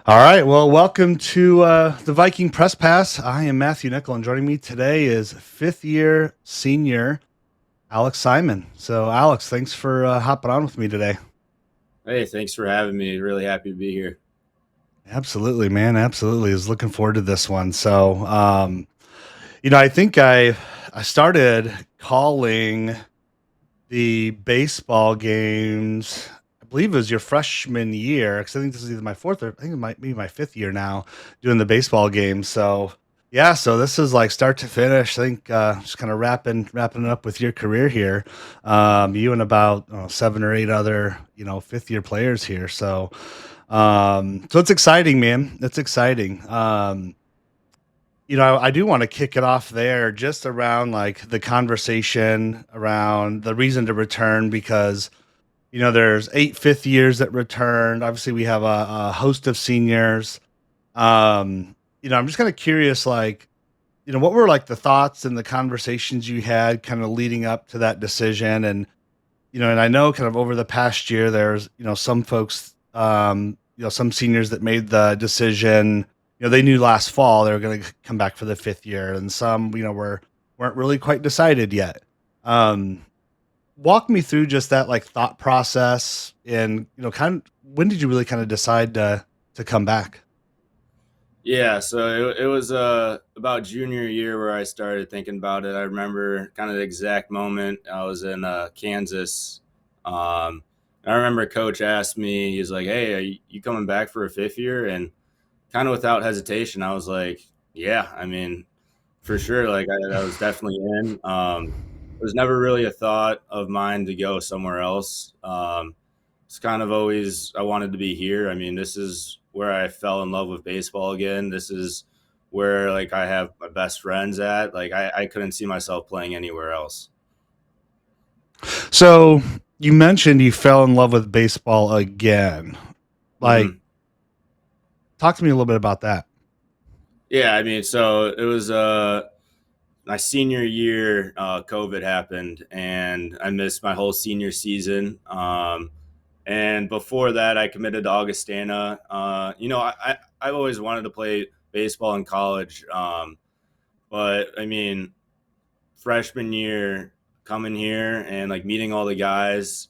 All right. Well, welcome to the Viking Press Pass. I am Matthew Nickel, and joining me today is fifth year senior Alex Simon. So, Alex, thanks for hopping on with me today. Hey, thanks for having me. Really happy to be here. Absolutely, man. Absolutely. Is looking forward to this one. So, I think I started calling the baseball games. I believe it was your freshman year because I think this is either my fourth or I think it might be my fifth year now doing the baseball games. So yeah, so this is like start to finish. I think just kind of wrapping it up with your career here. You and about seven or eight other fifth year players here. So it's exciting, man. It's exciting. I do want to kick it off there just around like the conversation around the reason to return because there's eight fifth years that returned. Obviously, we have a host of seniors. I'm just kind of curious, like, what were like the thoughts and the conversations you had kind of leading up to that decision? And I know kind of over the past year, there's, some folks, some seniors that made the decision, they knew last fall they were going to come back for the fifth year, and some, weren't really quite decided yet. Um, Walk me through just that like thought process and kind of when did you really kind of decide to come back? Yeah, so it was about junior year where I started thinking about it. I remember kind of the exact moment. I was in Kansas. Um, I remember coach asked me, he's like, "Hey, are you coming back for a fifth year?" And kind of without hesitation, I was like, "Yeah, I mean, for sure." Like I was definitely in. It was never really a thought of mine to go somewhere else. It's kind of always I wanted to be here. I mean, this is where I fell in love with baseball again. This is where like I have my best friends at. Like I couldn't see myself playing anywhere else. So you mentioned you fell in love with baseball again. Like, hmm talk to me a little bit about that. Yeah, I mean, so it was my senior year. COVID happened, and I missed my whole senior season. And before that, I committed to Augustana. I've always wanted to play baseball in college, but I mean, freshman year coming here and like meeting all the guys,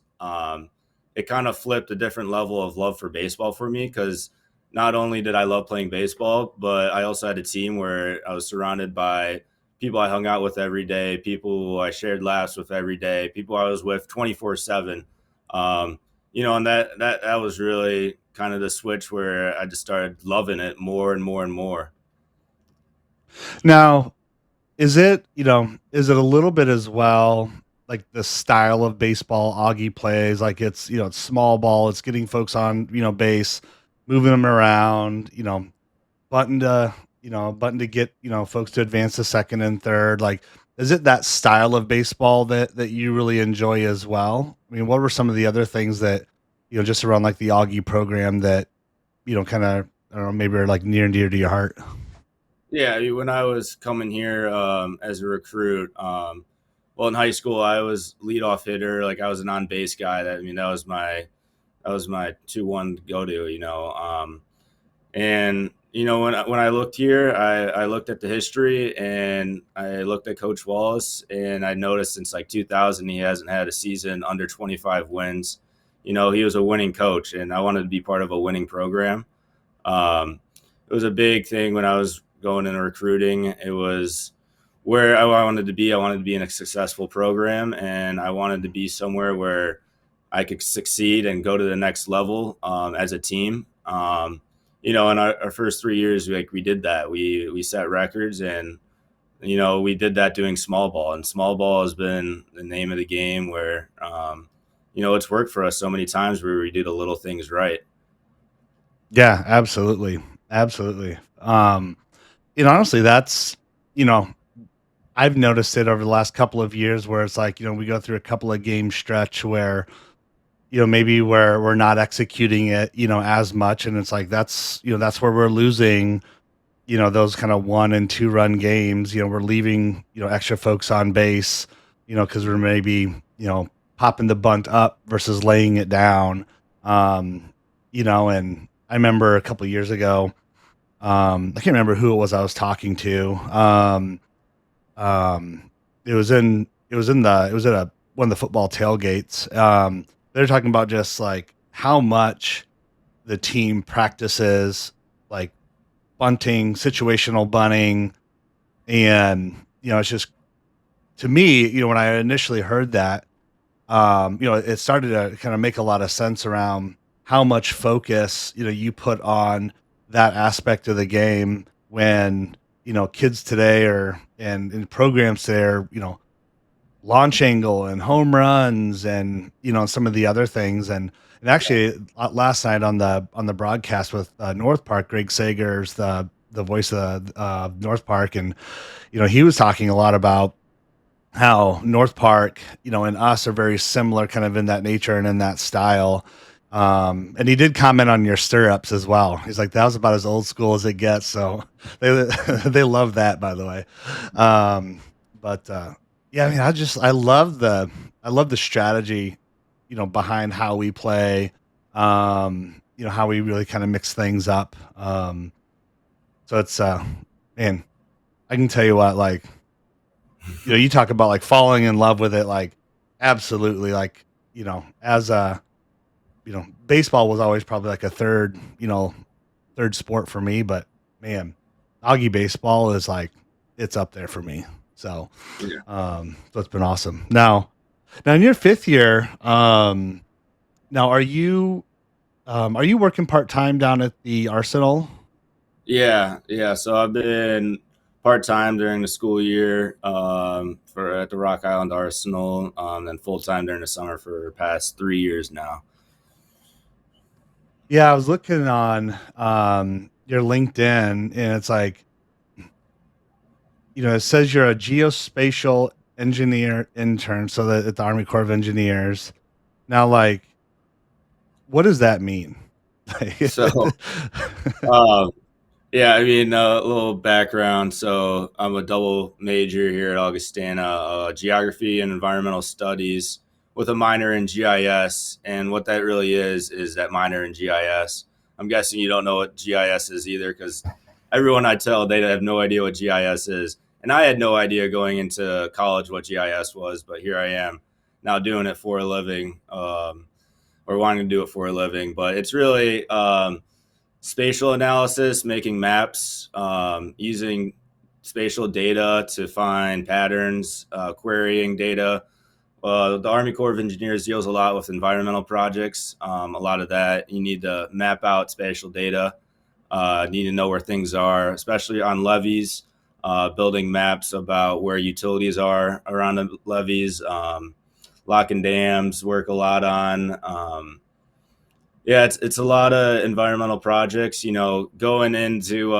it kind of flipped a different level of love for baseball for me because not only did I love playing baseball, but I also had a team where I was surrounded by people I hung out with every day, people who I shared laughs with every day, people I was with 24/7. Um, and that was really kind of the switch where I just started loving it more and more and more. Now, is it a little bit as well like the style of baseball Augie plays? Like it's small ball, it's getting folks on, base, moving them around, button to button to get folks to advance to second and third. Like, is it that style of baseball that you really enjoy as well? I mean, what were some of the other things that just around like the Augie program that kind of, I don't know, maybe are like near and dear to your heart? Yeah, I mean, when I was coming here as a recruit, well, in high school I was leadoff hitter. Like I was an on base guy. That was my 2-1 go to. And when I looked here, I looked at the history and I looked at Coach Wallace, and I noticed since like 2000 he hasn't had a season under 25 wins. He was a winning coach, and I wanted to be part of a winning program. It was a big thing when I was going into recruiting. It was where I wanted to be. I wanted to be in a successful program, and I wanted to be somewhere where I could succeed and go to the next level as a team. In our first 3 years, we did that. We set records, and we did that doing small ball. And small ball has been the name of the game where it's worked for us so many times where we do the little things right. Yeah, absolutely. Absolutely. Honestly, that's, you know, I've noticed it over the last couple of years where it's like, we go through a couple of game stretch where, maybe where we're not executing it, as much. And it's like, that's where we're losing, those kind of 1 and 2 run games. We're leaving, extra folks on base, because we're maybe, popping the bunt up versus laying it down. And I remember a couple years ago, I can't remember who it was I was talking to. It was at one of the football tailgates. They're talking about just like how much the team practices like bunting, situational bunting, and it's just to me, when I initially heard that, it started to kind of make a lot of sense around how much focus, you put on that aspect of the game when, kids today are and in programs there, launch angle and home runs and, some of the other things. And actually last night on the broadcast with North Park, Greg Sager's the voice of North Park. And, he was talking a lot about how North Park, and us are very similar kind of in that nature and in that style. And he did comment on your stirrups as well. He's like, that was about as old school as it gets. So they they love that, by the way. But yeah, I mean, I love the strategy, behind how we play, how we really kind of mix things up. So it's man, I can tell you what, like, you talk about like falling in love with it, like absolutely, like, as a, baseball was always probably like a third sport for me, but man, Augie baseball is like it's up there for me. So, Yeah. so it's been awesome. Now in your fifth year, now are you working part time down at the Arsenal? Yeah, yeah. So I've been part time during the school year for at the Rock Island Arsenal, then full time during the summer for the past 3 years now. Yeah, I was looking on your LinkedIn, and it's like, it says you're a geospatial engineer intern, so that at the Army Corps of Engineers. Now, like, what does that mean? Like, So um, yeah, I mean, a little background. So I'm a double major here at Augustana, geography and environmental studies with a minor in GIS. And what that really is that minor in GIS. I'm guessing you don't know what GIS is either, because everyone I tell, they have no idea what GIS is. And I had no idea going into college what GIS was, but here I am now doing it for a living, or wanting to do it for a living. But it's really spatial analysis, making maps, using spatial data to find patterns, querying data. The Army Corps of Engineers deals a lot with environmental projects. A lot of that, you need to map out spatial data, need to know where things are, especially on levees, building maps about where utilities are around the levees, lock and dams, work a lot on. Yeah, it's a lot of environmental projects. Going into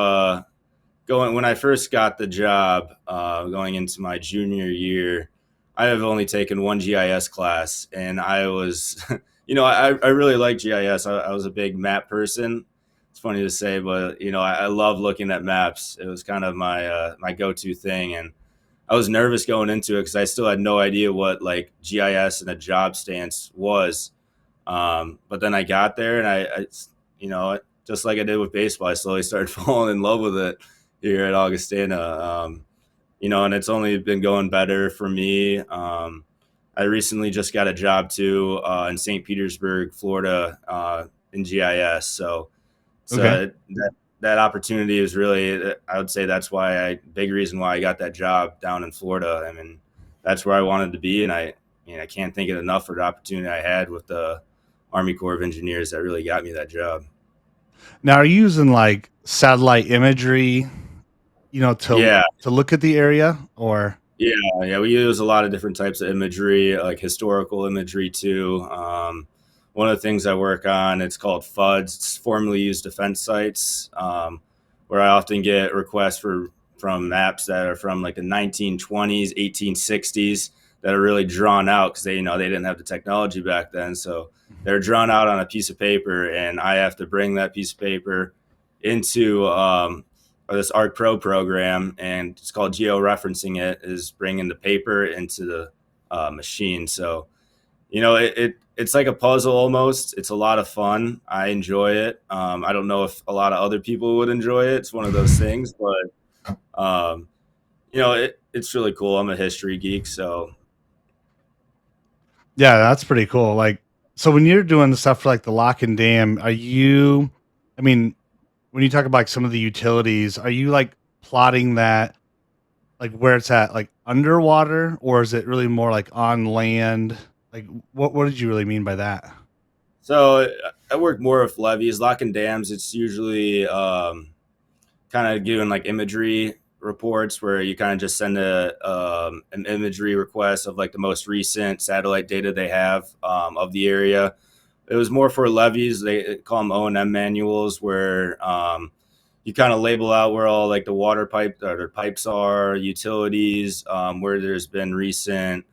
going when I first got the job, going into my junior year, I have only taken one GIS class, and I was, I really like GIS. I was a big map person. It's funny to say, but I love looking at maps. It was kind of my go-to thing, and I was nervous going into it because I still had no idea what like GIS and a job stance was. But then I got there, and just like I did with baseball, I slowly started falling in love with it here at Augustana. And it's only been going better for me. I recently just got a job too in St. Petersburg, Florida, in GIS. Okay. So that opportunity is really, I would say that's big reason why I got that job down in Florida. I mean, that's where I wanted to be, and I can't thank it enough for the opportunity I had with the Army Corps of Engineers that really got me that job. Now, are you using like satellite imagery, Yeah, to look at the area, or yeah, yeah. We use a lot of different types of imagery, like historical imagery too. One of the things I work on, it's called FUDs. It's formerly used defense sites, where I often get requests from maps that are from like the 1920s, 1860s, that are really drawn out because they didn't have the technology back then. So they're drawn out on a piece of paper, and I have to bring that piece of paper into this Art Pro program, and it's called georeferencing. It is bringing the paper into the machine. So it's like a puzzle almost. It's a lot of fun. I enjoy it. I don't know if a lot of other people would enjoy it. It's one of those things, but it's really cool. I'm a history geek, so Yeah, that's pretty cool. Like, so when you're doing the stuff for like the lock and dam, I mean, when you talk about like some of the utilities, are you like plotting that like where it's at, like underwater, or is it really more like on land? Like, what did you really mean by that? so I work more with levees, lock and dams. It's usually kind of doing like imagery reports where you kind of just send an imagery request of like the most recent satellite data they have of the area. It was more for levees. They call them O&M manuals, where you kind of label out where all like the water pipe or the pipes are, utilities, where there's been recent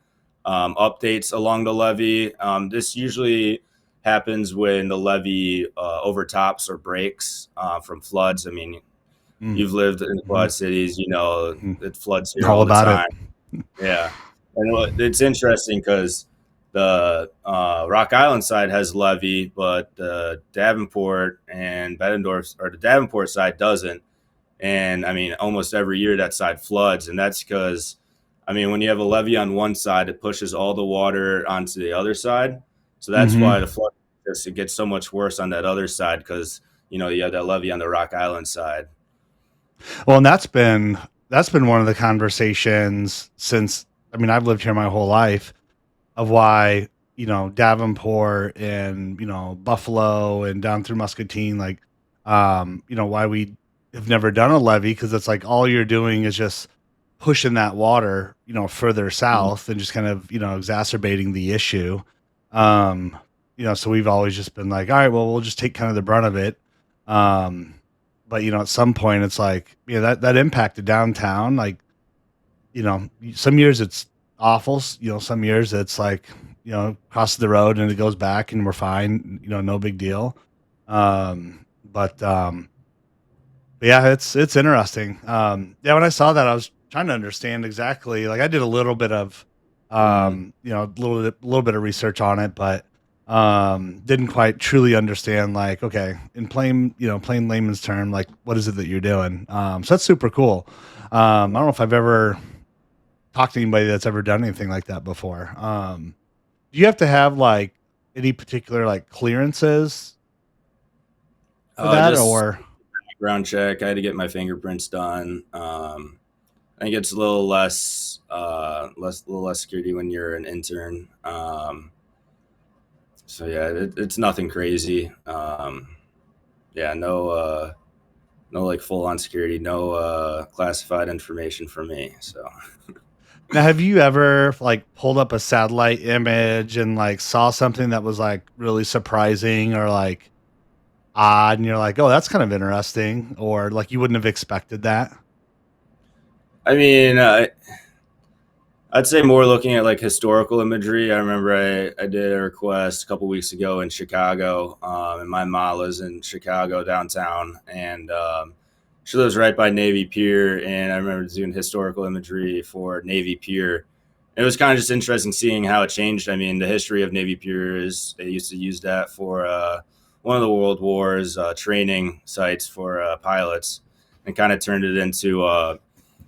updates along the levee. This usually happens when the levee overtops or breaks from floods. I mean, Mm, you've lived in the mhm, Quad Cities, mhm. it floods here All all the about it. time. Yeah, and it's interesting because the Rock Island side has levee, but the Davenport and Bettendorf, or the Davenport side doesn't. And I mean, almost every year that side floods, and that's because, I mean, when you have a levee on one side, it pushes all the water onto the other side. So that's Hmm. why it gets so much worse on that other side because you have that levee on the Rock Island side. Well, and that's been one of the conversations since. I mean, I've lived here my whole life of why, Davenport and, Buffalo and down through Muscatine, like, why we have never done a levee, because it's like all you're doing is just pushing that water, further south and just kind of, exacerbating the issue. Um, so we've always just been like, all right, well, we'll just take kind of the brunt of it. Um, but at some point it's like, that impacted downtown. Like, some years it's awful. Some years it's like, across the road and it goes back and we're fine. No big deal. But yeah, it's interesting. Yeah, when I saw that, I was trying to understand exactly. Like, I did a little bit of, Mm-hmm. a little bit of research on it, but didn't quite truly understand. Like, okay, in plain layman's term, like, what is it that you're doing? So that's super cool. I don't know if I've ever talked to anybody that's ever done anything like that before. Do you have to have like any particular like clearances for that, Just or? background check. I had to get my fingerprints done. I think it's a little a little less security when you're an intern. So yeah, it's nothing crazy. Yeah, no like full on security, no classified information for me. So Now, have you ever like pulled up a satellite image and like saw something that was like really surprising or like odd, and you're like, "Oh, that's kind of interesting," or like you wouldn't have expected that? I mean, I'd say more looking at like historical imagery. I remember I did a request a couple weeks ago in Chicago, and my mom lives in Chicago downtown, and she lives right by Navy Pier. And I remember doing historical imagery for Navy Pier. It was kind of just interesting seeing how it changed. I mean, the history of Navy Pier is they used to use that for one of the World Wars training sites for pilots, and kind of turned it into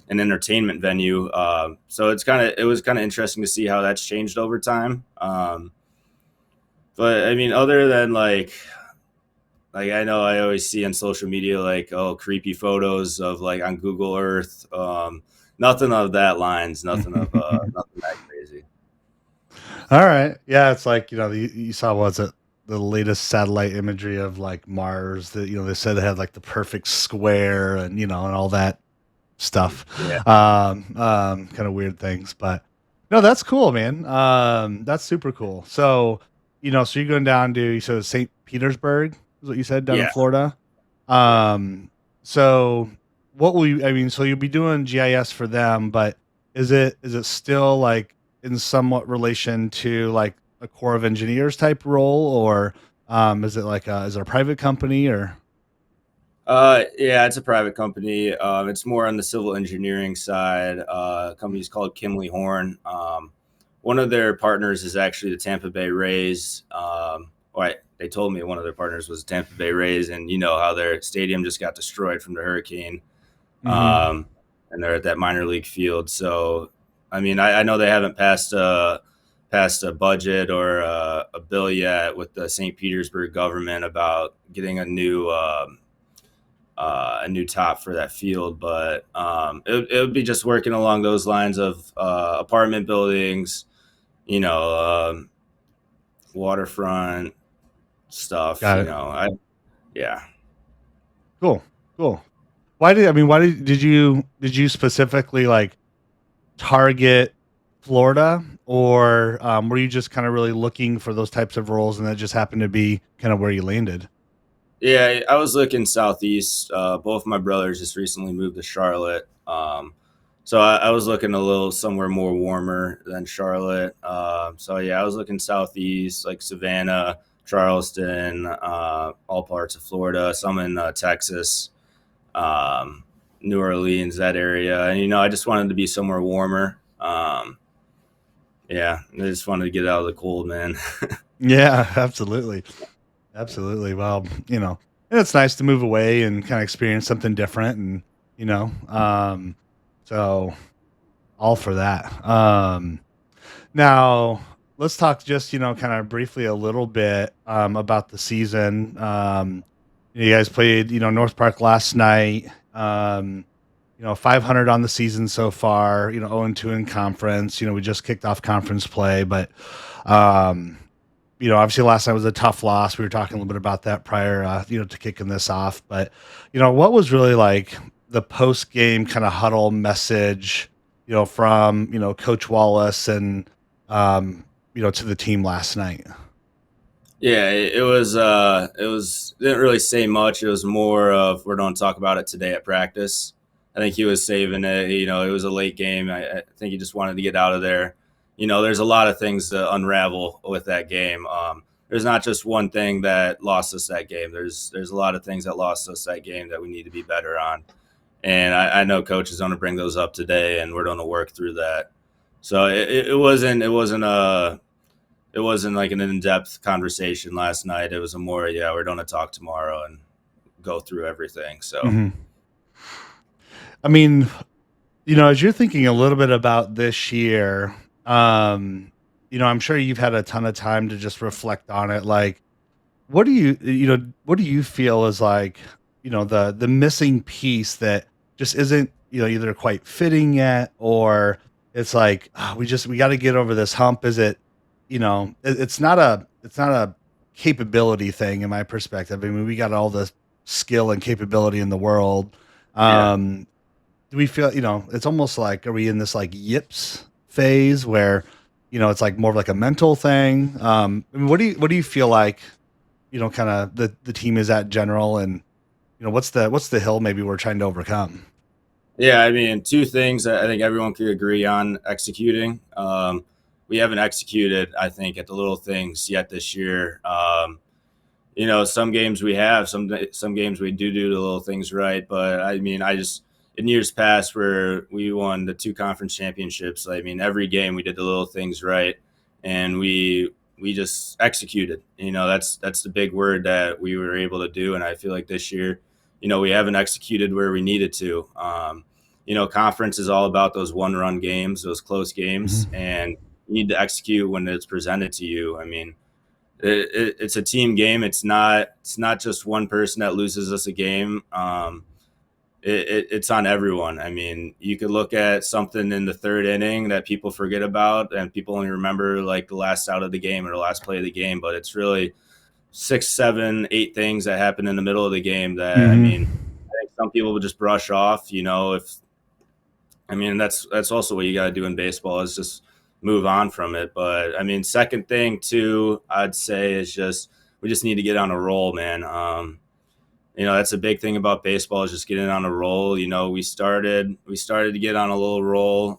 an entertainment venue. So it was kind of interesting to see how that's changed over time. But I mean, other than like I know I always see on social media like, oh, creepy photos of like on Google Earth. Nothing of that lines. Nothing that crazy. All right. Yeah, it's like, you saw, was it the latest satellite imagery of like Mars that, they said it had like the perfect square and, and all that stuff. Yeah, Kind of weird things, but no, that's cool, man. That's super cool. So, so you're going down to, you said St. Petersburg is what you said, down in yeah, Florida. yeah. So what will you, I mean, so you'll be doing GIS for them, but is it still like in somewhat relation to like a Corps of Engineers type role, or is it like is it a private company, or? Yeah, it's a private company. It's more on the civil engineering side. Company's called Kimley Horn. one of their partners is actually the Tampa Bay Rays. They told me one of their partners was Tampa Bay Rays, and you know how their stadium just got destroyed from the hurricane, Hmm. and they're at that minor league field. So, I mean, I know they haven't passed a budget or a bill yet with the St. Petersburg government about getting a new top for that field, but it would be just working along those lines of apartment buildings, you know, waterfront stuff. Got You it. know, yeah. Cool. Cool. Did you specifically like target Florida, or were you just kind of really looking for those types of roles and that just happened to be kind of where you landed? Yeah, I was looking southeast. Both my brothers just recently moved to Charlotte, so I was looking a little somewhere more warmer than Charlotte. So yeah, I was looking southeast, like Savannah, Charleston, all parts of Florida, some in Texas, um, New Orleans, that area. And you know, I just wanted to be somewhere warmer. Yeah, I just wanted to get out of the cold, man. Yeah, absolutely. Absolutely. Well, and it's nice to move away and kind of experience something different and, you know, so all for that. Now let's talk just, kind of briefly a little bit about the season. You guys played, North Park last night. 500 on the season so far, 0-2 in conference. We just kicked off conference play, but um, obviously last night was a tough loss. We were talking a little bit about that prior, to kicking this off. But, what was really like the post game kind of huddle message, from, Coach Wallace and, to the team last night? Yeah, it was didn't really say much. It was more of we're going to talk about it today at practice. I think he was saving it. You know, it was a late game. I think he just wanted to get out of there. You know, there's a lot of things to unravel with that game. There's not just one thing that lost us that game. There's a lot of things that lost us that game that we need to be better on. And I know coach is going to bring those up today, and we're going to work through that. So it wasn't like an in-depth conversation last night. It was a more, yeah, we're going to talk tomorrow and go through everything. So Hmm. I mean, as you're thinking a little bit about this year, I'm sure you've had a ton of time to just reflect on it. Like, what do you feel is like, the missing piece that just isn't, either quite fitting yet, or it's like, we got to get over this hump. Is it, it's not a capability thing in my perspective. I mean, we got all the skill and capability in the world. yeah, Um, do we feel, it's almost like, are we in this like yips phase where, it's like more of like a mental thing? I mean, what do you feel like, kind of the team is at general, and, what's the hill maybe we're trying to overcome? yeah. I mean, two things that I think everyone could agree on executing. We haven't executed, I think, at the little things yet this year. You know, some games we have, some games we do the little things right. But I mean, I just in years past where we won the two conference championships, I mean, every game we did the little things right, and we just executed. You know, that's the big word that we were able to do. And I feel like this year, you know, we haven't executed where we needed to. You know, conference is all about those one-run games, those close games, Mhm. and you need to execute when it's presented to you. I mean, it's a team game. It's not just one person that loses us a game. It's on everyone. I mean, you could look at something in the third inning that people forget about, and people only remember like the last out of the game or the last play of the game. But it's really six, seven, eight things that happen in the middle of the game that I Mhm. mean, I think some people would just brush off. You know, if I mean, that's also what you got to do in baseball is just move on from it. But I mean, second thing too, I'd say is just we just need to get on a roll, man. You know, that's a big thing about baseball is just getting on a roll. You know, we started to get on a little roll,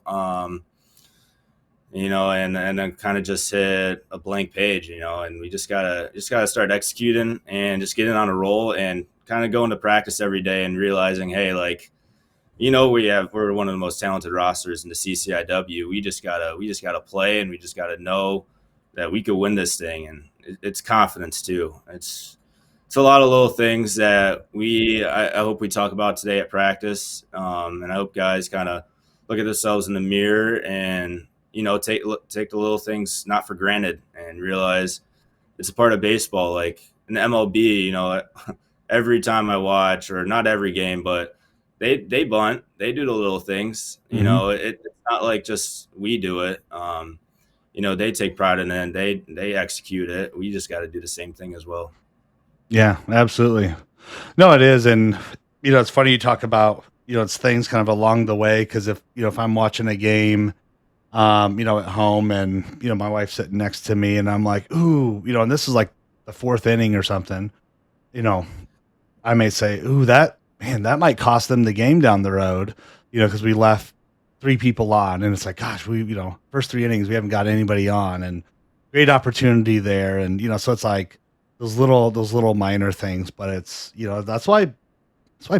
you know, and then kind of just hit a blank page, you know, and we just gotta start executing and just getting on a roll and kind of going to practice every day and realizing, hey, like we're one of the most talented rosters in the CCIW. We just gotta play, and we just gotta know that we could win this thing, and it's confidence too. It's a lot of little things that I hope we talk about today at practice, and I hope guys kind of look at themselves in the mirror and take the little things not for granted and realize it's a part of baseball. Like in the MLB, every time I watch, or not every game, but they bunt, they do the little things. Hmm. It's not like just we do it. They take pride in it and they execute it. We just got to do the same thing as well. Yeah, absolutely. No, it is. And, it's funny you talk about, it's things kind of along the way. Cause if I'm watching a game, at home and, my wife's sitting next to me and I'm like, ooh, and this is like the fourth inning or something, you know, I may say, ooh, that might cost them the game down the road, cause we left three people on and it's like, gosh, first three innings, we haven't got anybody on and great opportunity there. And, so it's like those little minor things, but it's, that's why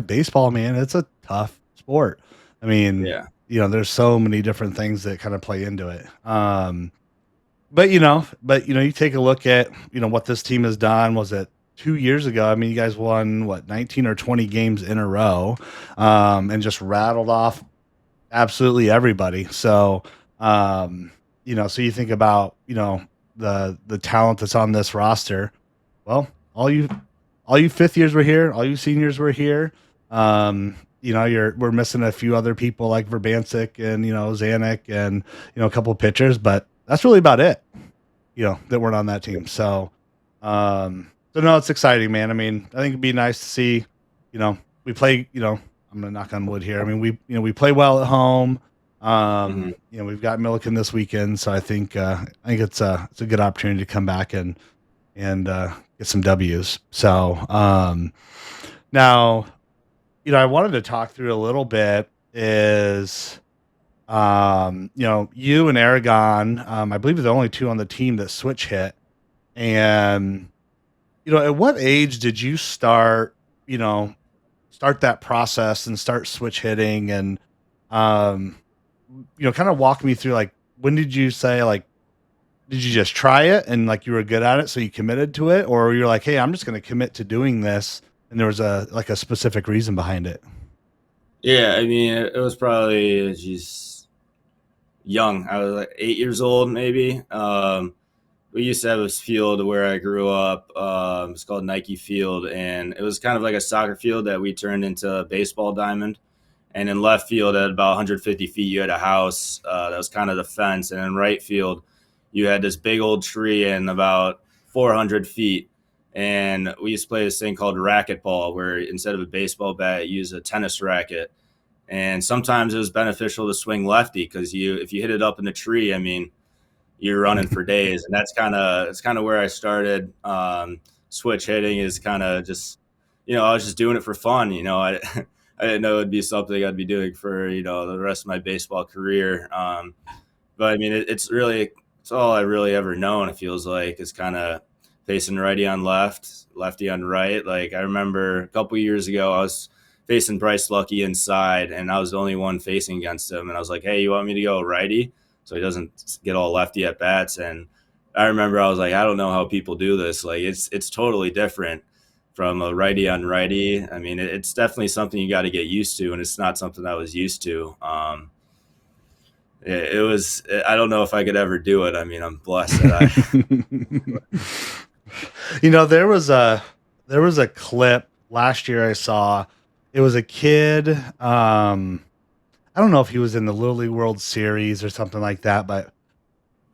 baseball, man, it's a tough sport. I mean, Yeah. there's so many different things that kind of play into it. You take a look at, what this team has done. Was it 2 years ago? I mean, you guys won what, 19 or 20 games in a row, and just rattled off absolutely everybody. So, so you think about, the talent that's on this roster. Well, all you fifth years were here, all you seniors were here. We're missing a few other people like Verbancic and Zanuck and a couple of pitchers, but that's really about it. That weren't on that team. So no, it's exciting, man. I mean, I think it'd be nice to see. We play. I'm gonna knock on wood here. I mean, we play well at home. Hmm. We've got Milliken this weekend, so I think it's a good opportunity to come back and get some W's. So now, I wanted to talk through a little bit is you and Aragon, I believe are the only two on the team that switch hit. And at what age did you you know, start that process and start switch hitting and um kind of walk me through like when did you say like did you just try it and like you were good at it so you committed to it or you're like, hey, I'm just going to commit to doing this and there was a specific reason behind it? Yeah, I mean, it was probably just young. I was like 8 years old, maybe. We used to have this field where I grew up. It's called Nike Field, and it was kind of like a soccer field that we turned into a baseball diamond. And in left field, at about 150 feet, you had a house that was kind of the fence. And in right field, you had this big old tree and about 400 feet. And we used to play this thing called racquetball, where instead of a baseball bat, you use a tennis racket. And sometimes it was beneficial to swing lefty because if you hit it up in the tree, I mean, you're running for days, and that's kind of where I started. Switch hitting is kind of just, I was just doing it for fun. I didn't know it'd be something I'd be doing for the rest of my baseball career. But I mean, it's all I really ever known. It feels like is kind of facing righty on left, lefty on right. Like I remember a couple years ago, I was facing Bryce Lucky inside, and I was the only one facing against him. And I was like, "Hey, you want me to go righty so he doesn't get all lefty at bats?" And I remember I was like, "I don't know how people do this. Like it's totally different." From a righty on righty. I mean, it's definitely something you got to get used to, and it's not something I was used to. It was. I don't know if I could ever do it. I mean, I'm blessed that I. There was a clip last year I saw. It was a kid. I don't know if he was in the Little League World Series or something like that, but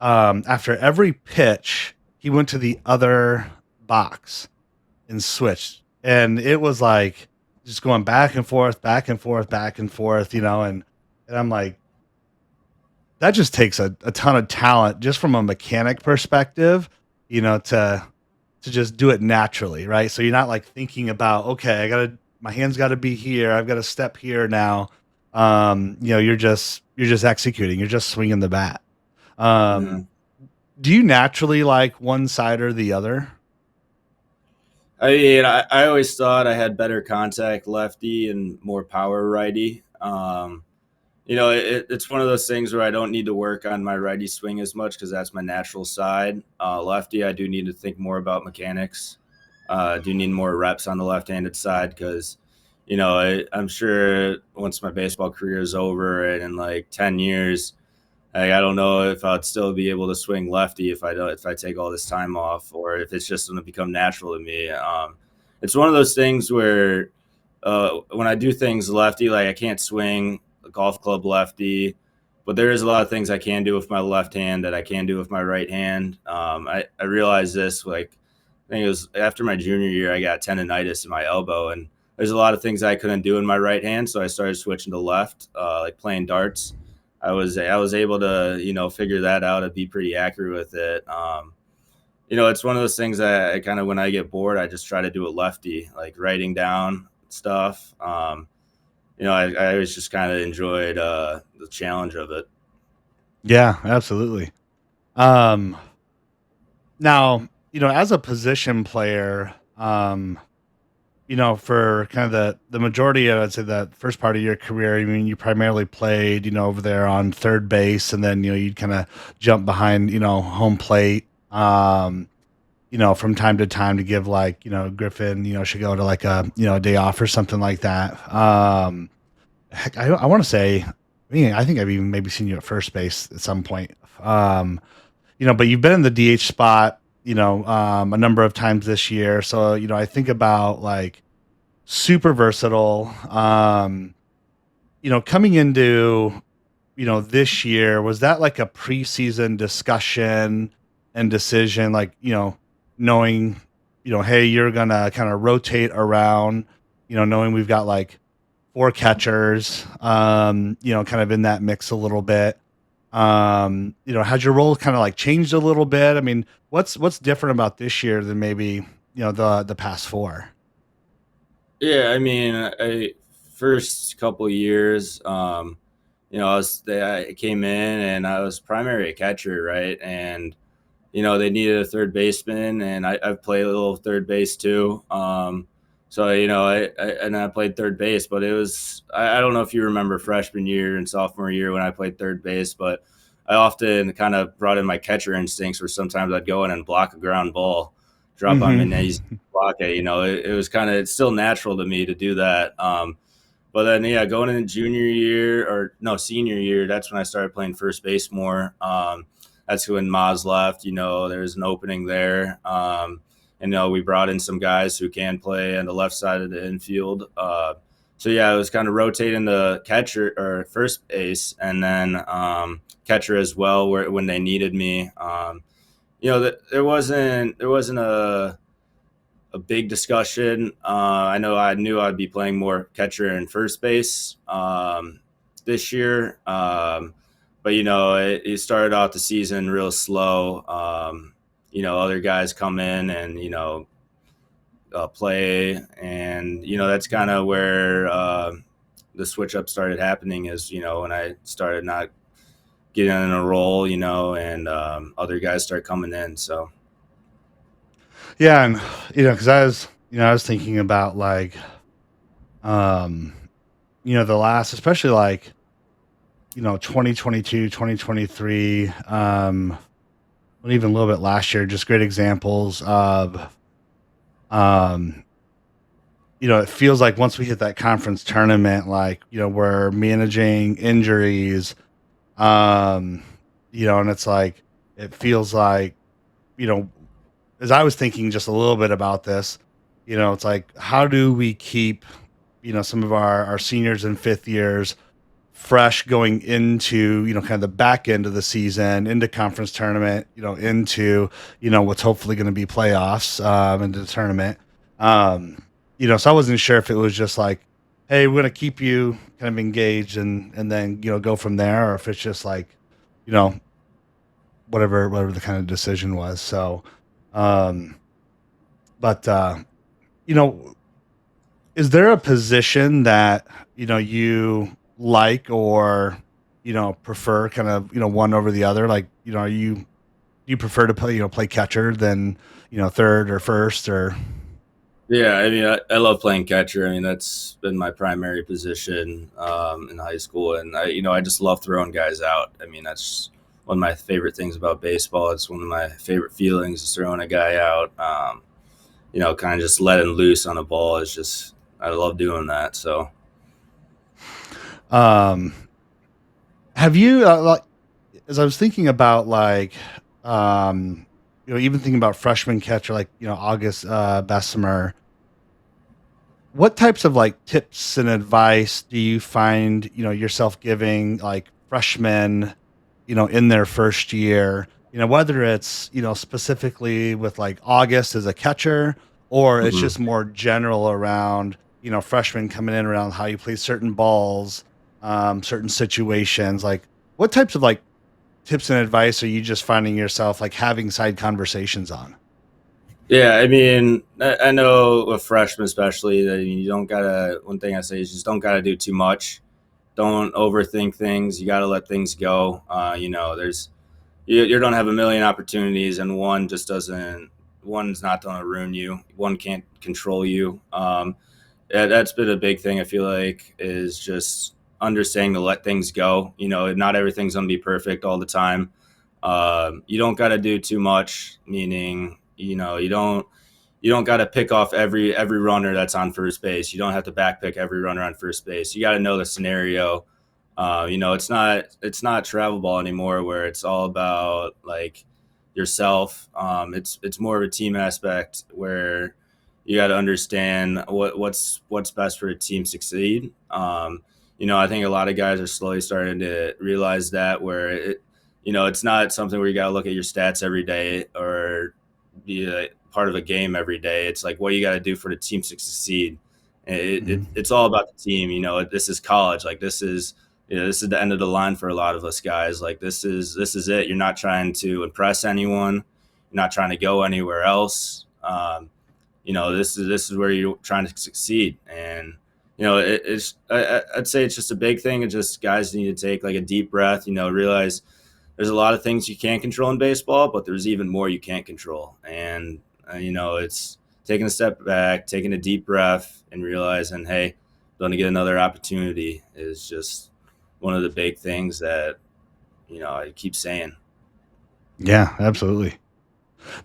after every pitch, he went to the other box and switched. And it was like just going back and forth, back and forth, back and forth, and I'm like, that just takes a ton of talent just from a mechanic perspective, to just do it naturally, right? So you're not like thinking about, okay, my hands gotta be here, I've got to step here now. You're just executing, you're just swinging the bat. Um, Mhm. do you naturally like one side or the other? I mean, I always thought I had better contact lefty and more power righty. It's one of those things where I don't need to work on my righty swing as much because that's my natural side. Lefty, I do need to think more about mechanics. I do need more reps on the left-handed side because, I'm sure once my baseball career is over and in like 10 years, like, I don't know if I'd still be able to swing lefty if I take all this time off, or if it's just going to become natural to me. It's one of those things where when I do things lefty, like I can't swing a golf club lefty, but there is a lot of things I can do with my left hand that I can do with my right hand. I realized this like I think it was after my junior year, I got tendonitis in my elbow, and there's a lot of things I couldn't do in my right hand, so I started switching to left, like playing darts. I was able to figure that out and be pretty accurate with it. It's one of those things that I kind of when I get bored, I just try to do a lefty, like writing down stuff. I always just kind of enjoyed the challenge of it. Yeah, absolutely. Um, Now, as a position player, for kind of the majority of, I'd say, the first part of your career, I mean, you primarily played, over there on third base, and then, you'd kind of jump behind, home plate, from time to time to give like, Griffin, should go to like a day off or something like that. Heck, I want to say, I mean, I think I've even maybe seen you at first base at some point. But you've been in the DH spot, a number of times this year. So, I think about like super versatile. Coming into, this year, was that like a preseason discussion and decision, like, knowing, hey, you're gonna kind of rotate around, knowing we've got like four catchers, kind of in that mix a little bit. Has your role kind of like changed a little bit? I mean, what's different about this year than maybe, the past four? Yeah, I mean, I first couple years, I came in and I was primary catcher, right? And they needed a third baseman, and I've played a little third base too. So I played third base, but it was I don't know if you remember freshman year and sophomore year when I played third base, but I often kind of brought in my catcher instincts, where sometimes I'd go in and block a ground ball, drop on my knees, Mm-hmm. block it. It was kind of it's still natural to me to do that. But then, yeah, going into junior year or no senior year, that's when I started playing first base more. That's when Maz left. There's an opening there. And we brought in some guys who can play on the left side of the infield. So yeah, it was kind of rotating the catcher or first base, and then catcher as well, when they needed me. There wasn't a big discussion. I knew I'd be playing more catcher and first base this year. But it started off the season real slow. Other guys come in and play, and that's kind of where the switch up started happening. Is when I started not getting in a role, and other guys start coming in. So Yeah, and because I was thinking about like, um, the last, especially like, 2022, 2023, and even a little bit last year, just great examples of, um, it feels like once we hit that conference tournament, like, we're managing injuries, um, and it's like, it feels like, you know, as I was thinking just a little bit about this, it's like, how do we keep, some of our seniors and fifth years fresh going into, kind of the back end of the season, into conference tournament, into, what's hopefully going to be playoffs, into the tournament. Um, so I wasn't sure if it was just like, hey, we're going to keep you kind of engaged and then, go from there, or if it's just like, you know, whatever the kind of decision was. So, um, but, you know, is there a position that, you like or, prefer kind of, one over the other? Like, do you prefer to play, play catcher than, third or first or? Yeah, I mean, I love playing catcher. I mean, that's been my primary position in high school, and I just love throwing guys out. I mean, that's one of my favorite things about baseball. It's one of my favorite feelings is throwing a guy out. Kind of just letting loose on a ball is just I love doing that. So Um, have you like as I was thinking about um, even thinking about freshman catcher like August Bessemer, what types of like tips and advice do you find yourself giving like freshmen in their first year, whether it's specifically with like August as a catcher, or it's mhm. just more general around freshmen coming in around how you play certain balls, certain situations, like what types of like tips and advice are you just finding yourself like having side conversations on? Yeah, I mean, I know with freshmen especially that you don't gotta. One thing I say is just don't gotta do too much. Don't overthink things. You gotta let things go. There's you don't have a million opportunities, and one just doesn't. One's not going to ruin you. One can't control you. Yeah, that's been a big thing. I feel like is just understanding to let things go. Not everything's going to be perfect all the time. You don't got to do too much. Meaning, you don't got to pick off every runner that's on first base. You don't have to backpick every runner on first base. You got to know the scenario. It's not travel ball anymore where it's all about like yourself. It's more of a team aspect where you got to understand what's best for a team succeed. I think a lot of guys are slowly starting to realize that where it's not something where you got to look at your stats every day or be a part of a game every day. It's like what you got to do for the team to succeed. It's all about the team. This is college. Like this is the end of the line for a lot of us guys. Like this is it. You're not trying to impress anyone. You're not trying to go anywhere else. This is where you're trying to succeed, and I'd say it's just a big thing. It's just guys need to take like a deep breath. Realize there's a lot of things you can't control in baseball, but there's even more you can't control, and it's taking a step back, taking a deep breath, and realizing, hey, going to get another opportunity is just one of the big things that I keep saying. Yeah, absolutely.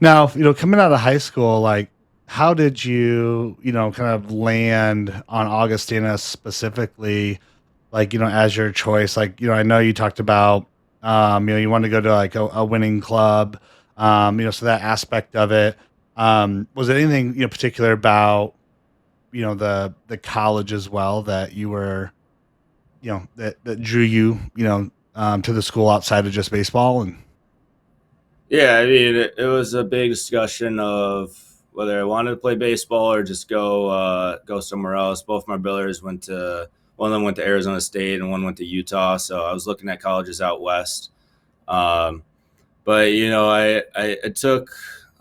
Now, coming out of high school, like, how did you, kind of land on Augustana specifically, like, as your choice? Like, I know you talked about, you want to go to like a winning club, so that aspect of it. Was there anything, particular about, the college as well that you were, that drew you, to the school outside of just baseball? And Yeah, I mean, it was a big discussion of whether I wanted to play baseball or just go somewhere else. Both my brothers went to one of them went to Arizona State and one went to Utah, so I was looking at colleges out west. Um, but I took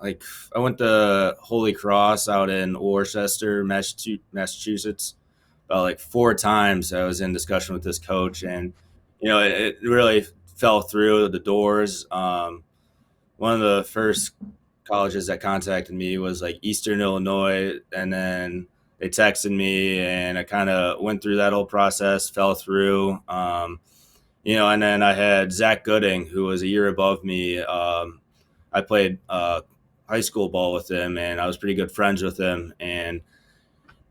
like I went to Holy Cross out in Worcester, Massachusetts, about like four times. I was in discussion with this coach, and it really fell through the doors. One of the first colleges that contacted me was like Eastern Illinois, and then they texted me, and I kind of went through that whole process, fell through. And then I had Zach Gooding, who was a year above me. I played high school ball with him, and I was pretty good friends with him. And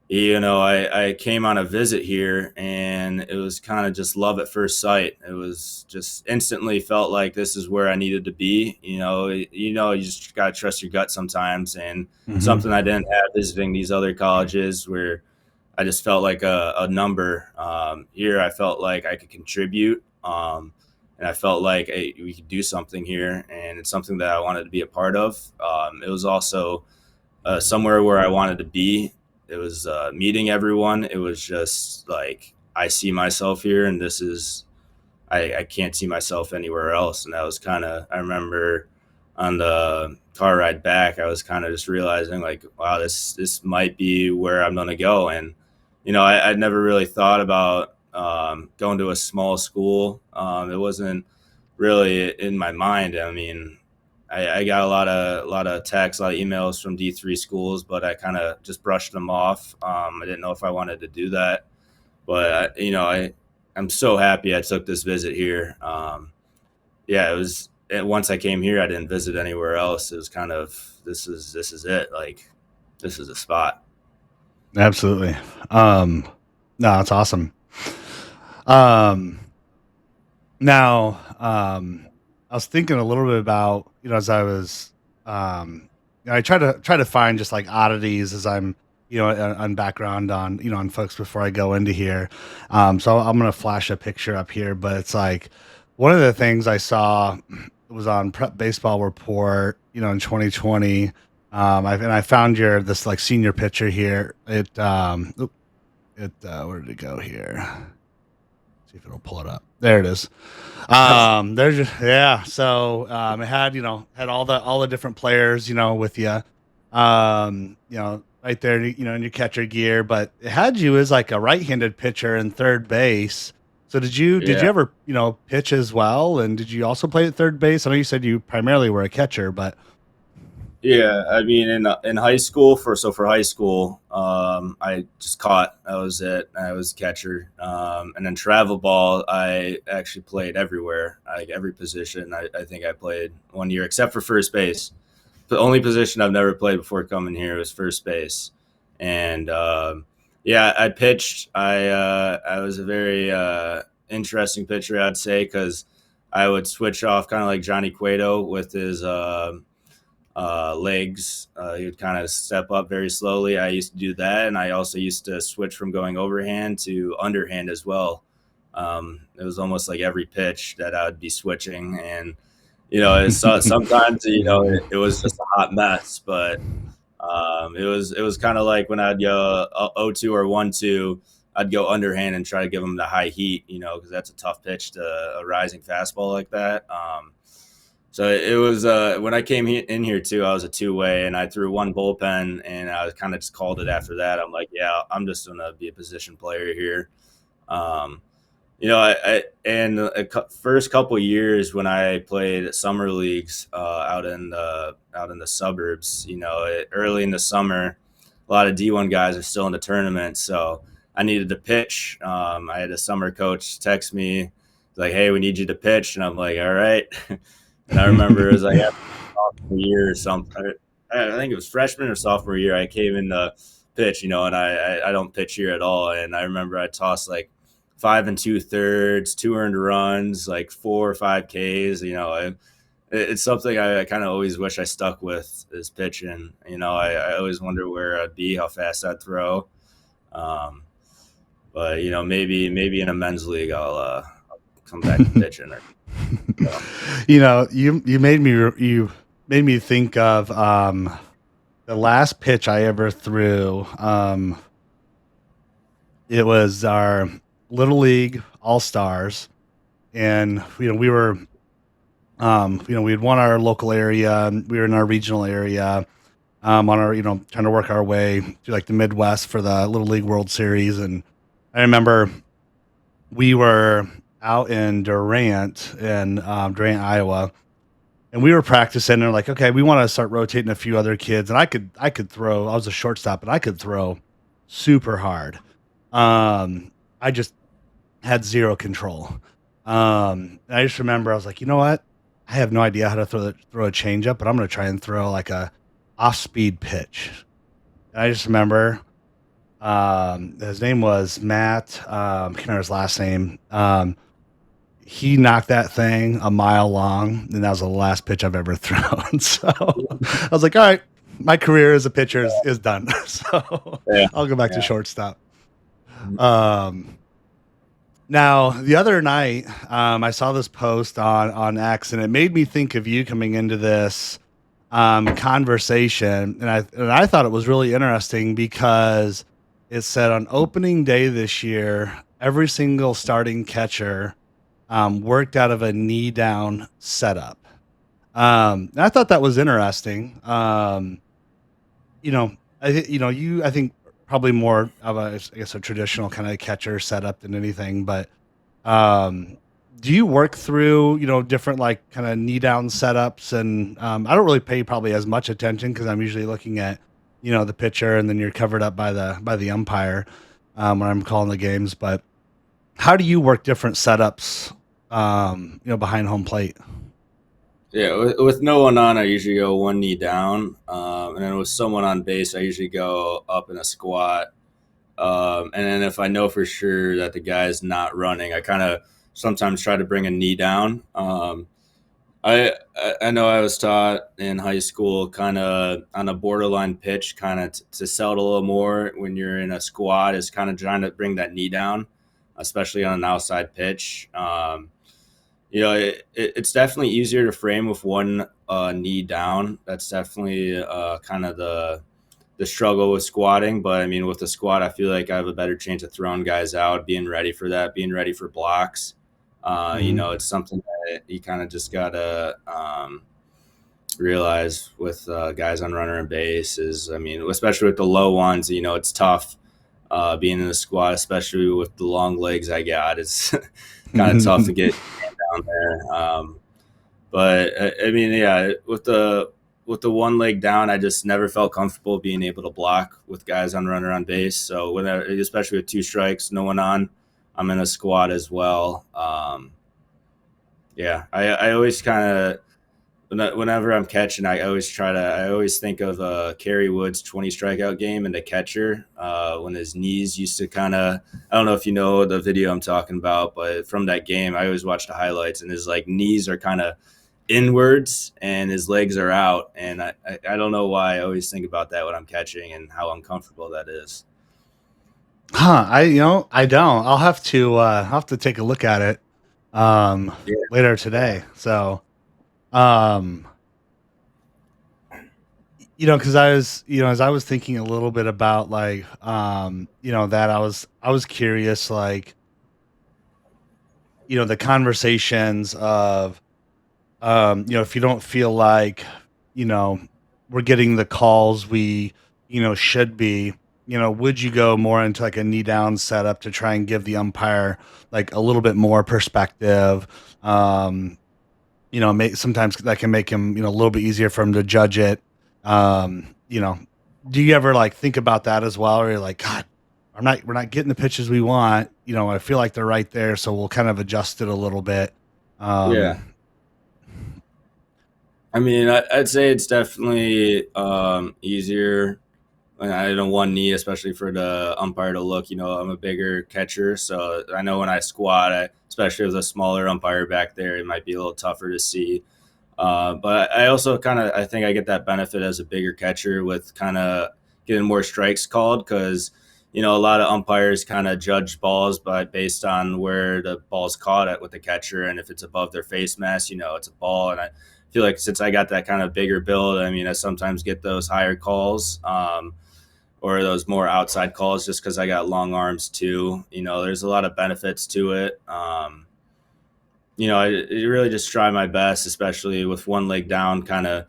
I came on a visit here, and it was kind of just love at first sight. It was just instantly felt like this is where I needed to be. You just gotta trust your gut sometimes, and something I Mhm. didn't have visiting these other colleges where I just felt like a number. Here, I felt like I could contribute, and I felt like hey, we could do something here, and it's something that I wanted to be a part of. It was also somewhere where I wanted to be. It was meeting everyone. It was just like I see myself here, and this is I can't see myself anywhere else. And that was kind of I remember on the car ride back, I was kind of just realizing like, wow, this might be where I'm gonna go. And I'd never really thought about going to a small school. It wasn't really in my mind. I mean, I got a lot of texts, a lot of emails from D3 schools, but I kind of just brushed them off. I didn't know if I wanted to do that, but I'm so happy I took this visit here. Yeah, it was. Once I came here, I didn't visit anywhere else. It was kind of this is it. Like, this is a spot. Absolutely. Um, no, it's awesome. Um, now, I was thinking a little bit about, as I was, I try to find just like oddities as I'm, on background on, on folks before I go into here. So I'm gonna flash a picture up here, but it's like one of the things I saw was on Prep Baseball Report, in 2020. I found this like senior picture here. Where did it go here? See if it'll pull it up. There it is. There's just, yeah. So it had had all the different players with you, right there in your catcher gear, but it had you as like a right-handed pitcher in third base. So did you Yeah. ever pitch as well, and did you also play at third base? I know you said you primarily were a catcher, but Yeah, I mean, in high school, for high school, I just caught. That was it. I was catcher, and then travel ball. I actually played everywhere, like every position. I think I played 1 year, except for first base. The only position I've never played before coming here was first base, and yeah, I pitched. I was a very interesting pitcher, I'd say, because I would switch off kind of like Johnny Cueto with his. Legs. He would kind of step up very slowly. I used to do that, and I also used to switch from going overhand to underhand as well. It was almost like every pitch that I would be switching, and sometimes it was just a hot mess, but it was kind of like when I'd go 0-2 or 1-2. I'd go underhand and try to give them the high heat, because that's a tough pitch to a rising fastball like that. So it was when I came in here too. I was a two-way, and I threw one bullpen, and I kind of just called it after that. I'm like, yeah, I'm just gonna be a position player here. Um, I and the first couple years when I played summer leagues out in the suburbs, early in the summer, a lot of D1 guys are still in the tournament, so I needed to pitch. I had a summer coach text me like, "Hey, we need you to pitch," and I'm like, "All right." And I remember it was like after sophomore year or something. I think it was freshman or sophomore year. I came in the pitch, and I don't pitch here at all. And I remember I tossed like 5 2/3, 2 earned runs, like 4 or 5 Ks. It's something I kind of always wish I stuck with is pitching. I always wonder where I'd be, how fast I'd throw. Um, but maybe in a men's league I'll come back to pitching. So. You made me think of the last pitch I ever threw. It was our little league all stars, and we had won our local area, and we were in our regional area, on our trying to work our way to like the Midwest for the Little League World Series. And I remember we were out in Durant, Iowa, and we were practicing. And they're like, okay, we want to start rotating a few other kids. And I could throw. I was a shortstop, and I could throw super hard. I just had zero control. And I just remember I was like, you know what? I have no idea how to throw a changeup, but I'm going to try and throw like a off speed pitch. And I just remember his name was Matt. I can't remember his last name. He knocked that thing a mile long, and that was the last pitch I've ever thrown. So I was like, all right, my career as a pitcher is done. So Yeah, I'll go back to yeah. shortstop. Um, Now, the other night, I saw this post on X, and it made me think of you coming into this conversation, and I thought it was really interesting because it said on opening day this year, every single starting catcher worked out of a knee down setup. And I thought that was interesting. I think probably more of a, I guess, a traditional kind of catcher setup than anything, but um, do you work through, different like kind of knee down setups? And I don't really pay probably as much attention because I'm usually looking at, the pitcher, and then you're covered up by the umpire when I'm calling the games. But how do you work different setups, behind home plate? Yeah, with no one on, I usually go one knee down, and then with someone on base, I usually go up in a squat. And then if I know for sure that the guy's not running, I kind of sometimes try to bring a knee down. I know I was taught in high school kind of on a borderline pitch, kind of to sell it a little more when you're in a squat is kind of trying to bring that knee down, especially on an outside pitch. It's definitely easier to frame with one knee down. That's definitely kind of the struggle with squatting. But I mean, with the squat, I feel like I have a better chance of throwing guys out, being ready for that, being ready for blocks. Hmm. It's something that you kind of just gotta realize with guys on runner and base is, I mean, especially with the low ones, it's tough being in the squat, especially with the long legs I got. It's kind of tough to get down there. But I mean, yeah, with the one leg down, I just never felt comfortable being able to block with guys on runner on base. So especially with two strikes, no one on, I'm in a squat as well. Yeah, I always kind of whenever I'm catching, I always think of Kerry Wood's 20 strikeout game and the catcher when his knees used to kind of, I don't know if you know the video I'm talking about, but from that game, I always watch the highlights and his like knees are kind of inwards and his legs are out. And I don't know why I always think about that when I'm catching and how uncomfortable that is. Huh, I don't. I'll have to take a look at it Yeah. later Yeah. today. So, um because as I was thinking a little bit about like that I was curious, like, the conversations of, if you don't feel like, you know, we're getting the calls we, should be, would you go more into like a knee down setup to try and give the umpire like a little bit more perspective? Sometimes that can make him, a little bit easier for him to judge it. Um, you know, do you ever like think about that as well? Or you're like, God, we're not getting the pitches we want. I feel like they're right there, so we'll kind of adjust it a little bit. Yeah. Um, I mean, I'd say it's definitely easier when I don't one knee, especially for the umpire to look. I'm a bigger catcher, so I know when I squat, especially with a smaller umpire back there, it might be a little tougher to see. But I also kind of I think I get that benefit as a bigger catcher with kind of getting more strikes called because a lot of umpires kind of judge balls based on where the ball's caught at with the catcher, and if it's above their face mask, it's a ball. And I feel like since I got that kind of bigger build, I mean, I sometimes get those higher calls. Or those more outside calls just because I got long arms too. There's a lot of benefits to it. I really just try my best, especially with one leg down. Kind of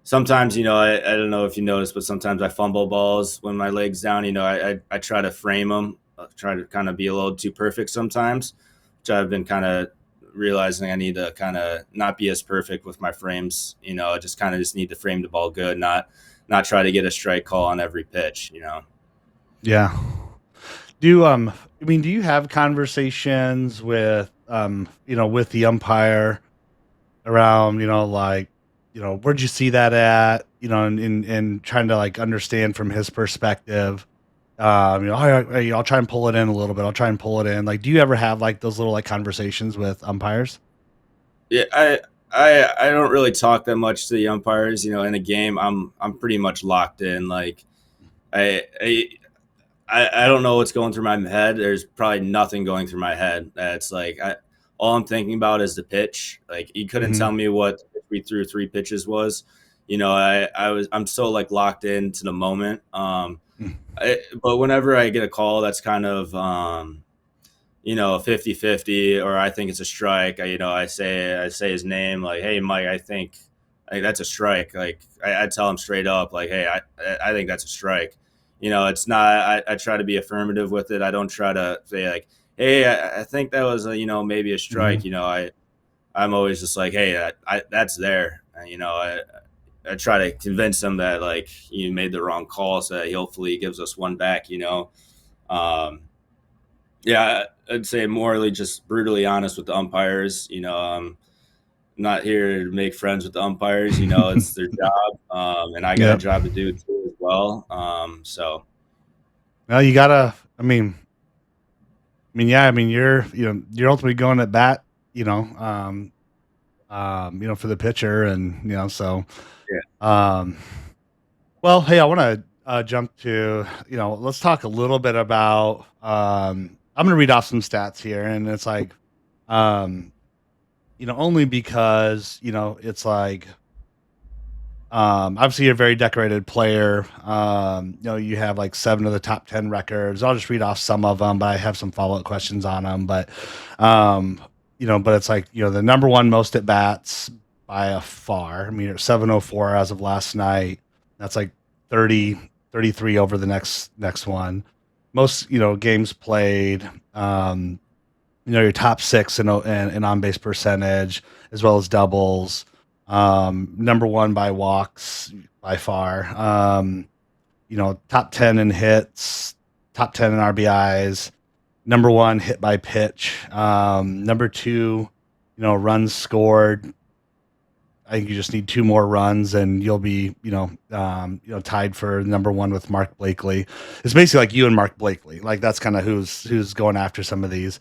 sometimes, I don't know if you noticed, but sometimes I fumble balls when my leg's down. I try to frame them, try to kind of be a little too perfect sometimes, which I've been kind of realizing I need to kind of not be as perfect with my frames. I just kind of just need to frame the ball good, not try to get a strike call on every pitch. yeah. Do you have conversations with, with the umpire around, like, where'd you see that at, and trying to like understand from his perspective. I'll try and pull it in a little bit. I'll try and pull it in. Like, do you ever have like those little like conversations with umpires? Yeah, I don't really talk that much to the umpires. In a game, I'm pretty much locked in. Like I I don't know what's going through my head. There's probably nothing going through my head. That's like all I'm thinking about is the pitch. Like you couldn't Hmm. tell me what we threw three pitches was. I'm so like locked into the moment. But whenever I get a call that's kind of 50-50, or I think it's a strike. I say his name, like, hey Mike, I think that's a strike. Like I tell him straight up, like, hey, I think that's a strike. It's not. I try to be affirmative with it. I don't try to say like, hey, I think that was maybe a Hmm. strike. I'm always just like, hey, that's there. I try to convince him that like you made the wrong call, so that he hopefully gives us one back. Um, yeah, I'd say morally just brutally honest with the umpires. Not here to make friends with the umpires. It's their job, and I got a Yep. job to do too as well. So Well, you gotta. Yeah. You're ultimately going at bat. You know, for the pitcher, and so. yeah, Um, well, hey, I want to jump to let's talk a little bit about. I'm going to read off some stats here, and it's like, um, only because it's like obviously, you're a very decorated player. You have like 7 of the top 10 records. I'll just read off some of them, but I have some follow up questions on them. Um, but it's like, the number one most at bats by a far. I mean, you're at 704 as of last night. That's like 33 over the next one. Most, games played. Your top 6 in on base percentage, as well as doubles. Number one by walks by far. Top 10 in hits, top 10 in RBIs, number one hit by pitch, number two, runs scored. I think you just need 2 more runs and you'll be, tied for number one with Mark Blakely. It's basically like you and Mark Blakely. Like that's kind of who's going after some of these.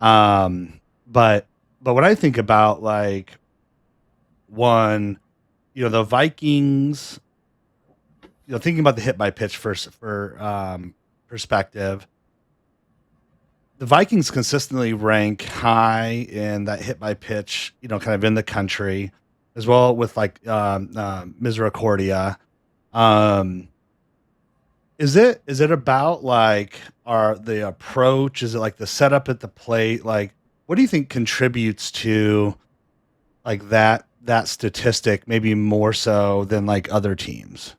Um, but when I think about like one, the Vikings, thinking about the hit by pitch for perspective, the Vikings consistently rank high in that hit by pitch, kind of in the country, as well with like Misericordia. Um, is it about like the approach? Is it like the setup at the plate? Like, what do you think contributes to like that statistic maybe more so than like other teams?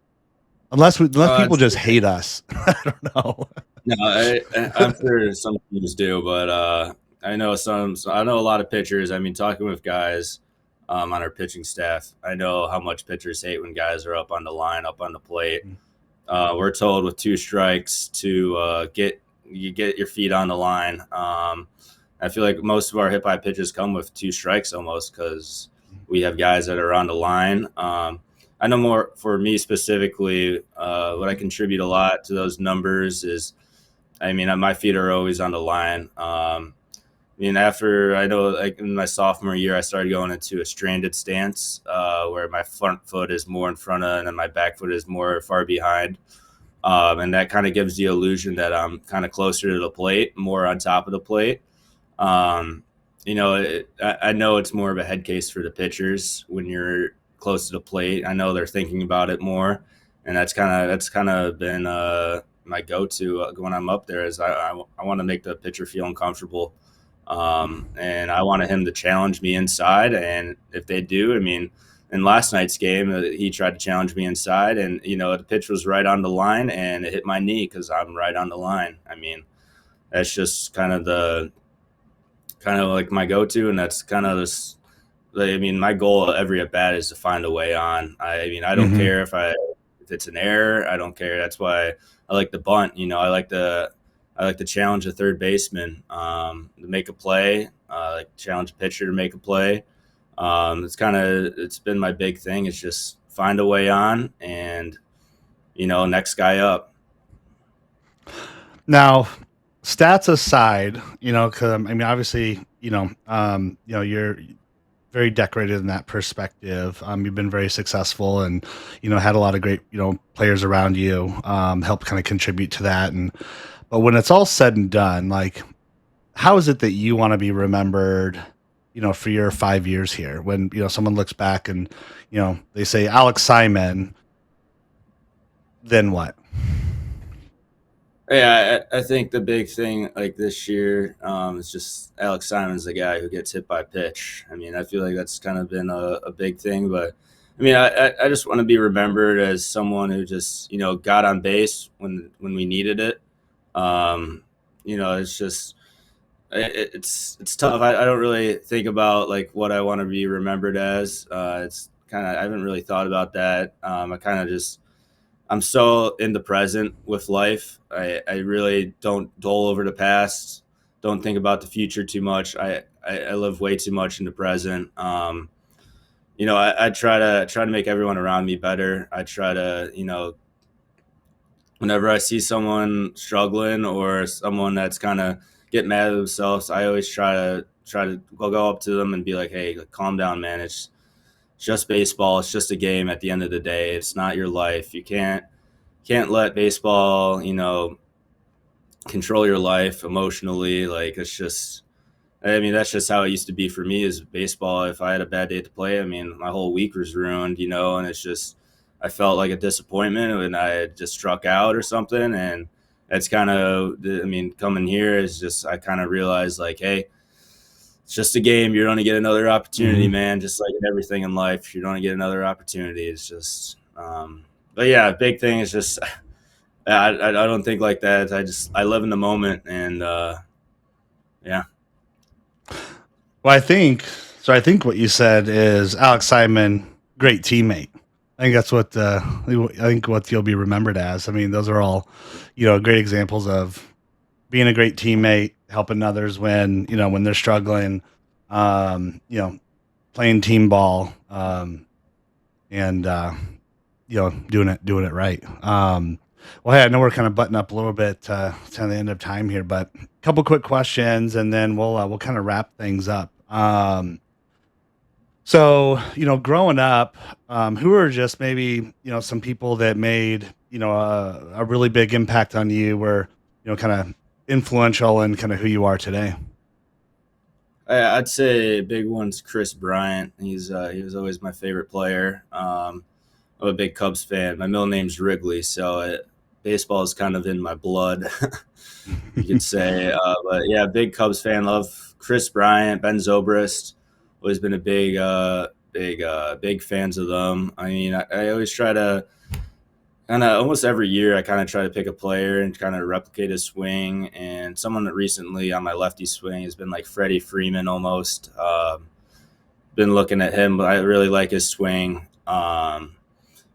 Unless people just hate us. I don't know. no, I'm sure some teams do, but I know some. So I know a lot of pitchers. I mean, talking with guys on our pitching staff, I know how much pitchers hate when guys are up on the line, up on the plate. We're told with 2 strikes to get your feet on the line. I feel like most of our hit by pitches come with 2 strikes almost because we have guys that are on the line. I know more for me specifically. What I contribute a lot to those numbers is, I mean, my feet are always on the line. After I know, like in my sophomore year, I started going into a stranded stance where my front foot is more in front of, and then my back foot is more far behind. And that kind of gives the illusion that I'm kind of closer to the plate, more on top of the plate. Um, I know it's more of a head case for the pitchers when you're close to the plate. I know they're thinking about it more, and that's kind of been my go-to when I'm up there. Is I want to make the pitcher feel uncomfortable, and I wanted him to challenge me inside. And if they do, I mean, in last night's game, he tried to challenge me inside, and the pitch was right on the line, and it hit my knee because I'm right on the line. I mean, that's just kind of like my go-to, and that's kind of this. I mean, my goal every at bat is to find a way on. I mean, I don't Hmm. care if it's an error. I don't care. That's why I like the bunt. I like to challenge a third baseman to make a play. Like challenge a pitcher to make a play. It's been my big thing. It's just find a way on, and next guy up. Now, stats aside, because I mean, obviously, you're very decorated in that perspective. You've been very successful, and had a lot of great players around you, help kind of contribute to that. And but when it's all said and done, like, how is it that you want to be remembered? For your 5 years here, when someone looks back and they say Alex Simon, then what? Yeah, I think the big thing like this year is just Alex Simon's the guy who gets hit by pitch. I mean, I feel like that's kind of been a big thing, but I mean, I just want to be remembered as someone who just got on base when we needed it. It's just It's tough. I don't really think about like what I want to be remembered as. It's kind of I haven't really thought about that. I kind of just I'm so in the present with life. I really don't dwell over the past. Don't think about the future too much. I live way too much in the present. I try to make everyone around me better. I try to, whenever I see someone struggling or someone that's kind of get mad at themselves, I always try to go up to them and be like, "Hey, like, calm down, man. It's just baseball. It's just a game. At the end of the day, it's not your life. You can't let baseball, control your life emotionally. Like it's just, I mean, that's just how it used to be for me is baseball. If I had a bad day to play, I mean, my whole week was ruined, and it's just, I felt like a disappointment when I had just struck out or something. And that's kind of, I mean, coming here is just, I kind of realized like, hey, it's just a game. You're going to get another opportunity, Mhm. man. Just like in everything in life, you're going to get another opportunity. It's just, but yeah, big thing is just, I don't think like that. I live in the moment and, yeah. Well, I think what you said is Alex Simon, great teammate. I think that's what I think what you'll be remembered as. I mean, those are all, great examples of being a great teammate, helping others when they're struggling, um, you know, playing team ball, and doing it right. Well, hey, I know we're kind of butting up a little bit to the end of time here, but a couple quick questions, and then we'll kind of wrap things up. So, growing up, who are just maybe, some people that made, a really big impact on you were, kind of influential in kind of who you are today? I'd say big one's Chris Bryant. He was always my favorite player. I'm a big Cubs fan. My middle name's Wrigley, so baseball is kind of in my blood, you could say. But yeah, big Cubs fan. Love Chris Bryant, Ben Zobrist. Always been a big fans of them. I mean, I always try to kind of almost every year I kind of try to pick a player and kind of replicate his swing. And someone that recently on my lefty swing has been like Freddie Freeman almost. Been looking at him, but I really like his swing. But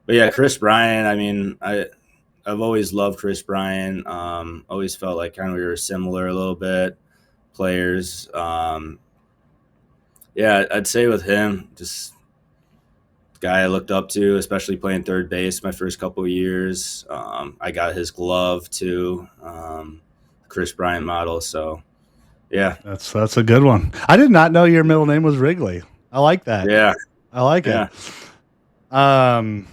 yeah, Chris Bryant. I mean, I've always loved Chris Bryant. Always felt like kind of we were similar a little bit players. Yeah, I'd say with him, just guy I looked up to, especially playing third base my first couple of years. I got his glove too, Chris Bryant model. So yeah, That's a good one. I did not know your middle name was Wrigley. I like that. yeah, I like it. yeah, Um,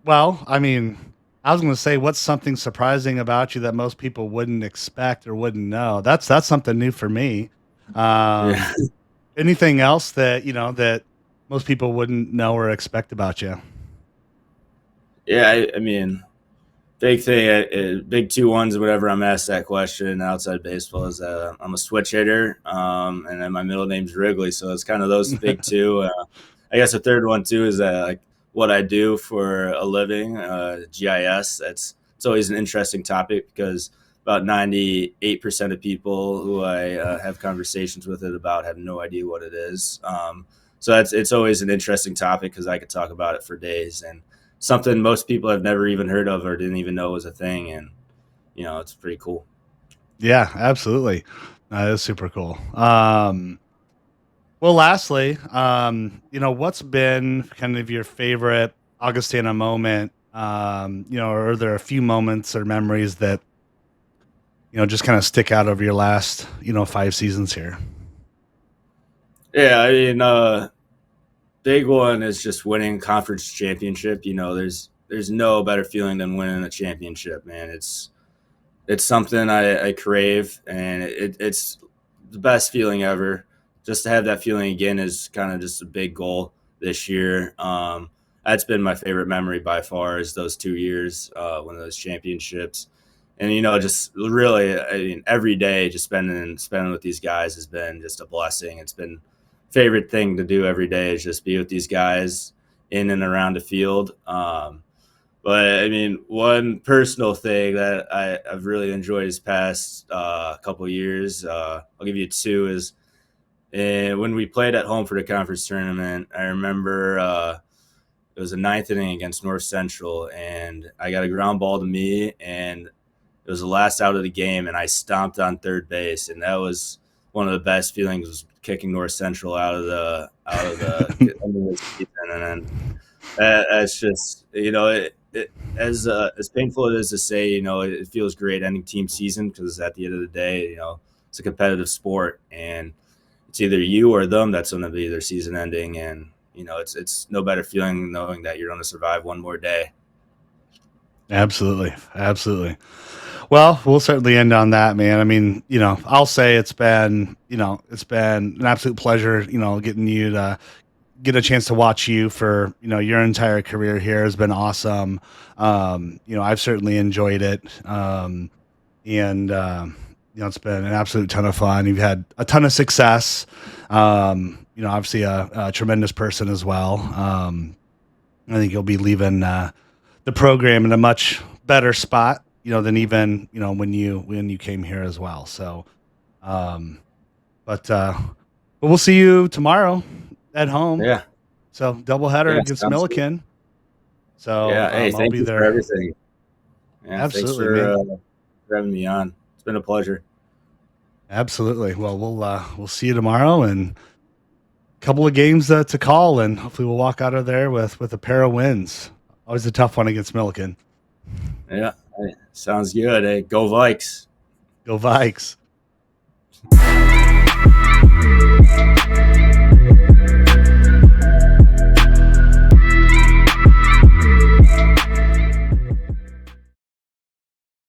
well, I mean, I was going to say, what's something surprising about you that most people wouldn't expect or wouldn't know? That's something new for me. Um, yeah, anything else that that most people wouldn't know or expect about you? yeah. I mean, big thing, big 2-1s. Whenever I'm asked that question outside baseball, is I'm a switch hitter, and then my middle name's Wrigley, so it's kind of those big two. I guess a third one too is like what I do for a living, GIS. It's always an interesting topic because about 98% of people who I have conversations with it about have no idea what it is. So it's always an interesting topic because I could talk about it for days and something most people have never even heard of or didn't even know was a thing, and it's pretty cool. Yeah, absolutely. That is super cool. Well, lastly, what's been kind of your favorite Augustana moment? Or are there a few moments or memories that, just kind of stick out over your last, 5 seasons here? Yeah, I mean, big one is just winning conference championship. There's no better feeling than winning a championship, man. It's something I crave, and it's the best feeling ever. Just to have that feeling again is kind of just a big goal this year. That's been my favorite memory by far is those 2 years, one of those championships, and just really, I mean, every day just spending with these guys has been just a blessing. It's been favorite thing to do every day is just be with these guys in and around the field. But I mean, one personal thing that I've really enjoyed this past couple of years, I'll give you two, is when we played at home for the conference tournament. I remember it was a ninth inning against North Central, and I got a ground ball to me, and it was the last out of the game, and I stomped on third base, and that was one of the best feelings, was kicking North Central out of the end of the season. And then that's just, as painful it is to say, it feels great ending team season, because at the end of the day, it's a competitive sport, and it's either you or them that's going to be their season ending. And it's no better feeling knowing that you're going to survive one more day. Absolutely. Absolutely. Well, we'll certainly end on that, man. I mean, I'll say it's been an absolute pleasure, getting you to get a chance to watch you for, your entire career here has been awesome. I've certainly enjoyed it. And, it's been an absolute ton of fun. You've had a ton of success. Obviously a tremendous person as well. I think you'll be leaving, the program in a much better spot, than even, when you came here as well. So, um, but we'll see you tomorrow at home. Yeah. So doubleheader Yeah. against Sounds good. Milliken. So, Yeah. Hey, I'll thank be you for there. everything. Yeah. Thanks Absolutely, man. for having me on. It's been a pleasure. Absolutely. Well, we'll see you tomorrow, and a couple of games to call, and hopefully we'll walk out of there with a pair of wins. Always a tough one against Milliken. Yeah. Hey, sounds good. Hey, go Vikes. Go Vikes.